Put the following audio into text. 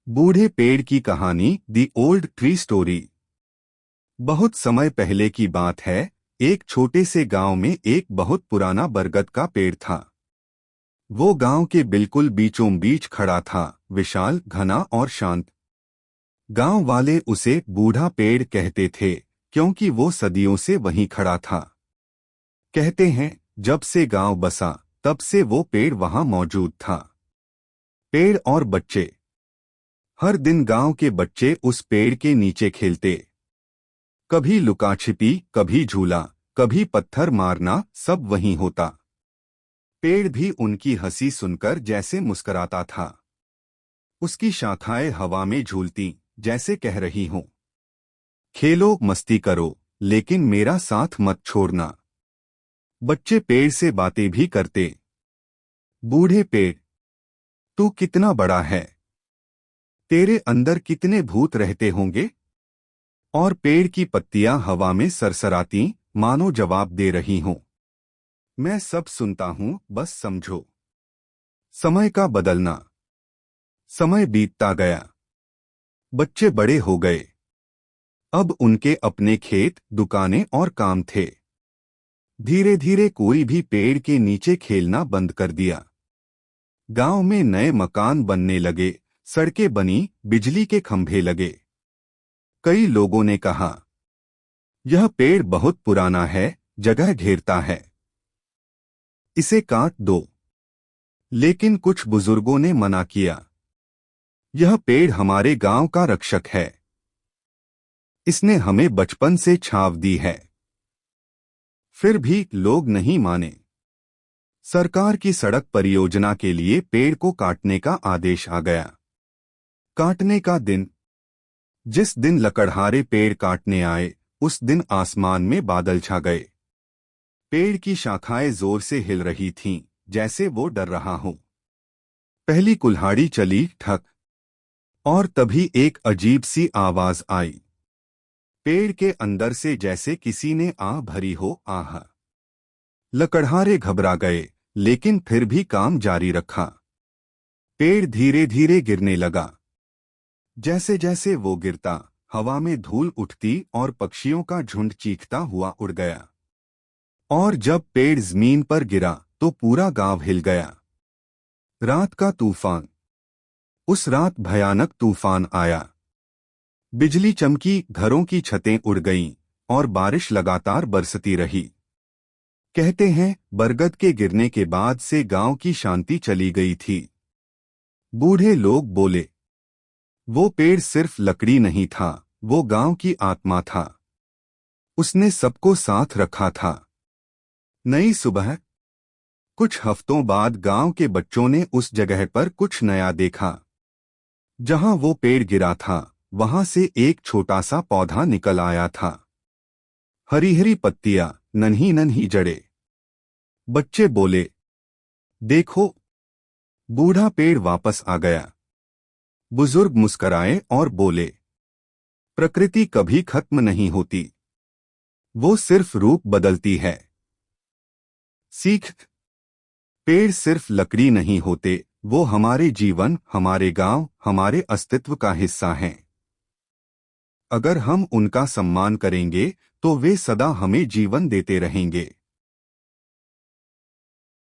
बूढ़े पेड़ की कहानी दी ओल्ड ट्री स्टोरी। बहुत समय पहले की बात है। एक छोटे से गांव में एक बहुत पुराना बरगद का पेड़ था। वो गांव के बिल्कुल बीचों बीच खड़ा था, विशाल, घना और शांत। गांव वाले उसे बूढ़ा पेड़ कहते थे क्योंकि वो सदियों से वहीं खड़ा था। कहते हैं जब से गांव बसा तब से वो पेड़ वहां मौजूद था। पेड़ और बच्चे। हर दिन गांव के बच्चे उस पेड़ के नीचे खेलते। कभी लुकाछिपी, कभी झूला, कभी पत्थर मारना, सब वहीं होता। पेड़ भी उनकी हंसी सुनकर जैसे मुस्कुराता था। उसकी शाखाएं हवा में झूलती, जैसे कह रही हों, खेलो, मस्ती करो, लेकिन मेरा साथ मत छोड़ना। बच्चे पेड़ से बातें भी करते। बूढ़े पेड़, तू कितना बड़ा है, तेरे अंदर कितने भूत रहते होंगे। और पेड़ की पत्तियां हवा में सरसराती, मानो जवाब दे रही हों, मैं सब सुनता हूं, बस समझो। समय का बदलना। समय बीतता गया। बच्चे बड़े हो गए। अब उनके अपने खेत, दुकानें और काम थे। धीरे धीरे कोई भी पेड़ के नीचे खेलना बंद कर दिया। गांव में नए मकान बनने लगे, सड़कें बनी, बिजली के खंभे लगे। कई लोगों ने कहा, यह पेड़ बहुत पुराना है, जगह घेरता है, इसे काट दो। लेकिन कुछ बुजुर्गों ने मना किया, यह पेड़ हमारे गांव का रक्षक है, इसने हमें बचपन से छांव दी है। फिर भी लोग नहीं माने। सरकार की सड़क परियोजना के लिए पेड़ को काटने का आदेश आ गया। काटने का दिन। जिस दिन लकड़हारे पेड़ काटने आए, उस दिन आसमान में बादल छा गए। पेड़ की शाखाएं जोर से हिल रही थीं, जैसे वो डर रहा हो। पहली कुल्हाड़ी चली, ठक। और तभी एक अजीब सी आवाज आई। पेड़ के अंदर से जैसे किसी ने आह भरी हो, आह। लकड़हारे घबरा गए, लेकिन फिर भी काम जारी रखा। पेड़ धीरे धीरे गिरने लगा। जैसे जैसे वो गिरता, हवा में धूल उठती और पक्षियों का झुंड चीखता हुआ उड़ गया। और जब पेड़ जमीन पर गिरा तो पूरा गांव हिल गया। रात का तूफान। उस रात भयानक तूफान आया। बिजली चमकी, घरों की छतें उड़ गईं और बारिश लगातार बरसती रही। कहते हैं बरगद के गिरने के बाद से गांव की शांति चली गई थी। बूढ़े लोग बोले, वो पेड़ सिर्फ लकड़ी नहीं था, वो गांव की आत्मा था। उसने सबको साथ रखा था। नई सुबह। कुछ हफ्तों बाद गांव के बच्चों ने उस जगह पर कुछ नया देखा। जहां वो पेड़ गिरा था, वहां से एक छोटा सा पौधा निकल आया था। हरी हरी पत्तियां, नन्ही नन्ही जड़ें। बच्चे बोले, देखो, बूढ़ा पेड़ वापस आ गया। बुजुर्ग मुस्कराए और बोले, प्रकृति कभी खत्म नहीं होती, वो सिर्फ रूप बदलती है। सीख। पेड़ सिर्फ लकड़ी नहीं होते, वो हमारे जीवन, हमारे गांव, हमारे अस्तित्व का हिस्सा हैं। अगर हम उनका सम्मान करेंगे तो वे सदा हमें जीवन देते रहेंगे।